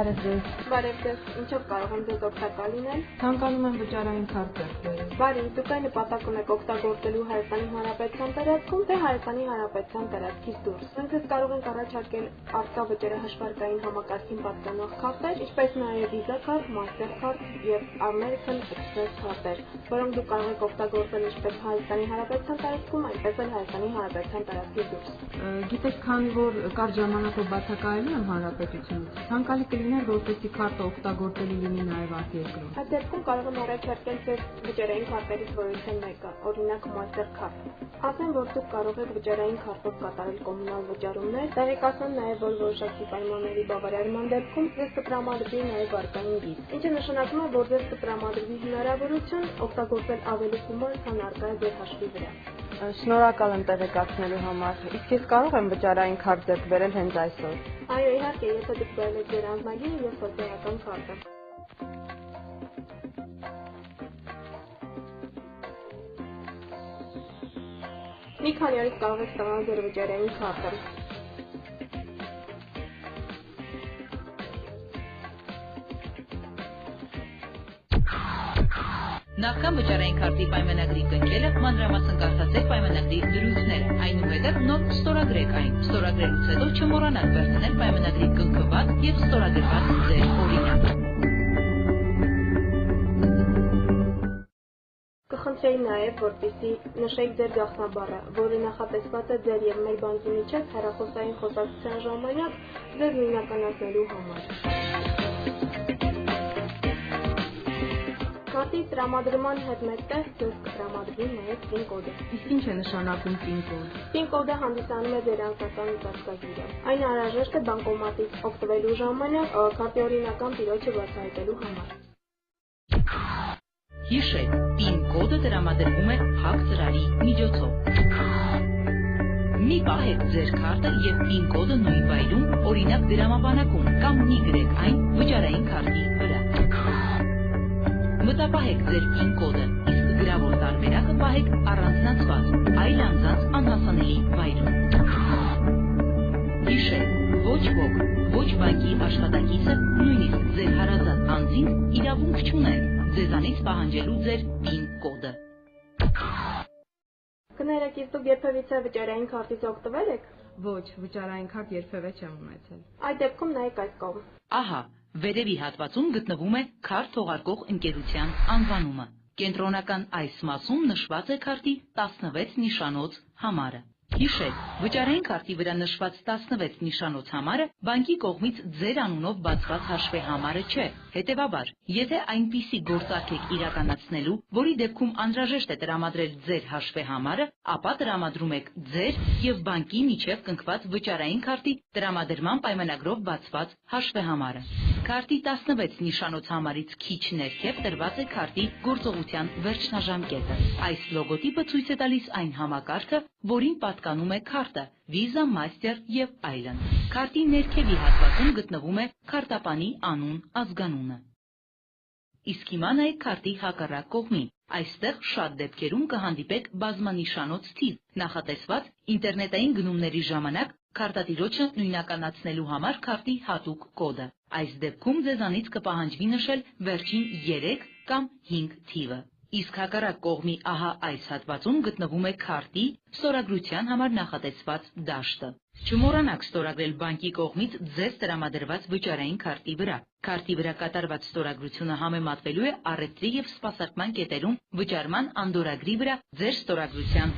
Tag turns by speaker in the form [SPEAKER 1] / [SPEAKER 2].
[SPEAKER 1] Բարև ձեզ։
[SPEAKER 2] Բարև ձեզ, ինչով կարող եմ ձեզ օգտակար լինել։
[SPEAKER 1] Ցանկանում եմ վճարային քարտ ձեռքբերել։
[SPEAKER 2] Բարի, դուք այն նպատակ ունեք օգտագործելու Հայաստանի Հանրապետության տարածքում, թե Հայաստանի Հանրապետության տարածքից դուրս։ Մենք ձեզ կարող ենք առաջարկել արտա վճարահաշվարկային համակարգին պատկանող քարտեր, ինչպես նաև Visa քարտ, Mastercard եւ American Express քարտեր, որոնք դուք կարող եք օգտագործել ինչպես Հայաստանի Հանրապետության տարածքում, այնպես էլ Հայաստանի Հանրապետության տարածքից դուրս։
[SPEAKER 1] Գիտեք, քանի որ կարճ ժամանակով բացակայելու եմ հանրապետությունից, ցանկալի կլիներ, որպեսզի քարտը օգտագործելի լինի նաև արտերկրում։
[SPEAKER 2] Այդ դեպքում կարող եմ առաջարկել ձեզ վճարային քարտերից որոշեն մեկը, օրինակ Mastercard։ Ասեմ, որ դուք կարող եք վճարային քարտով կատարել կոմունալ վճարումներ, տեղեկացնել նաև, որ որոշակի պայմանների բավարարման դեպքում ձեզ կտրամադրվի նաև վարկային գիծ, ինչը նշանակում է, որ ձեզ կտրամադրվի հնարավորություն օգտագործել ավելի գումար, քան առկա է ձեր հաշվի վրա։
[SPEAKER 3] Շնորհակալ եմ տեղեկացնելու համար։ Իսկ ես կարող եմ վճարային քարտ ձեռք բերել հենց այսօր։
[SPEAKER 2] Այո, իհարկե, եթե դուք բերել եք ձեր անձնագիրը եւ սոցիալական քարտը։ Մի քանի օրից կարող եք ստանալ ձեր վճարային քարտը։
[SPEAKER 4] Նախքան վճարային քարտի պայմանագրի կնքելը մանրամասն կարդացեք պայմանագրի դրույթները, այնուհետև նոր ստորագրեք այն։ Ստորագրելուց հետո չմոռանաք վերցնել պայմանագրի կնքված եւ ստորագրված ձեր օրինակ։
[SPEAKER 2] Կխնդրեի նաև, որպեսզի նշեք ձեր գաղտնաբառը, որը նախատեսված է ձեր եւ մեր բանկի միջև հեռախոսային խոսակցության ժամանակ ձեզ նույնականացնելու համար։ Քարտի տրամադրման հետ մեկտեղ ձեզ կտրամադրվի նաև PIN կոդը։
[SPEAKER 1] Իսկ ինչ է նշանակում PIN կոդ։
[SPEAKER 2] PIN կոդը հանդիսանում է ձեր անձնական ծածկագիրը։ Այն անհրաժեշտ է բանկոմատից օգտվելու ժամանակ քարտի օրինական տիրոջը բացահայտելու համար։
[SPEAKER 4] Հիշեք, PIN կոդը տրամադրվում է ՀԱԿ ծրարի միջոցով։ Մի պահեք ձեր քարտը եւ PIN կոդը նույն վայրում, օրինակ դրամապանակում, կամ մի գրեք այն վճարային քարտի վրա։ Մտապահեք ձեր PIN կոդը, իսկ գրավոր տարբերակը պահեք առանձնացված, այլ անձանց անհասանելի վայրում։ Հիշեք, ոչ ոք, ոչ բանկի աշխատակիցը, նույնիսկ ձեր հարազատ անձին իրավունք չունեն ձեզանից պահանջելու ձեր PIN կոդը։
[SPEAKER 2] Կներեք, իսկ դուք երբևիցե վճարային քարտից օգտվել եք։
[SPEAKER 1] Ոչ, վճարային քարտ երբևէ չեմ ունեցել։
[SPEAKER 2] Այդ դեպքում նայեք այս կողմ։
[SPEAKER 4] Ահա, վերևի հատվածում գտնվում է քարտ թողարկող ընկերության անվանումը։ Կենտրոնական այս մասում նշված է քարտի 16 նիշանոց համարը։ Հիշեք, վճարային քարտի վրա նշված 16 նիշանոց համարը բանկի կողմից ձեր անունով բացված հաշվեհամարը չէ։ Հետևաբար, եթե այնպիսի գործարք եք իրականացնելու, որի դեպքում անհրաժեշտ է տրամադրել ձեր հաշվեհամարը, ապա տրամադրում եք ձեր եւ բանկի միջև կնքված վճարային քարտի տրամադրման պայմանագրով բացված հաշվեհամարը։ Քարտի 16 նիշանոց համարից քիչ ներքև տրված է քարտի գործողության վերջնաժամկետը։ Այս լոգոտիպը ցույց է տալիս այն համակարգը, որին պատկանում է քարտը, Visa, Master եւ այլն։ Քարտի ներքևի հատվածում գտնվում է քարտապանի անուն, ազգանունը։ Իսկ հիմա նայեք քարտի հակառակ կողմին։ Այստեղ շատ դեպքերում կհանդիպեք բազմանիշանոց թիվ, նախատեսված ինտերնետային գնումների ժամանակ քարտատիրոջը նույնականացնելու համար քարտի հատուկ կոդը։ Այս դեպքում ձեզանից կպահանջվի նշել վերջին 3 կամ 5 թիվը։ Իսկ հակառակ կողմի ահա այս հատվածում գտնվում է քարտի ստորագրության համար նախատեսված դաշտը։ Չմոռանաք ստորագրել բանկի կողմից ձեզ տրամադրված վճարային քարտի վրա։ Քարտի վրա կատարված ստորագրությունը համեմատվելու է առևտրի եւ սպասարկման կետերում վճարման անդորրագրի վրա ձեր ստորագրության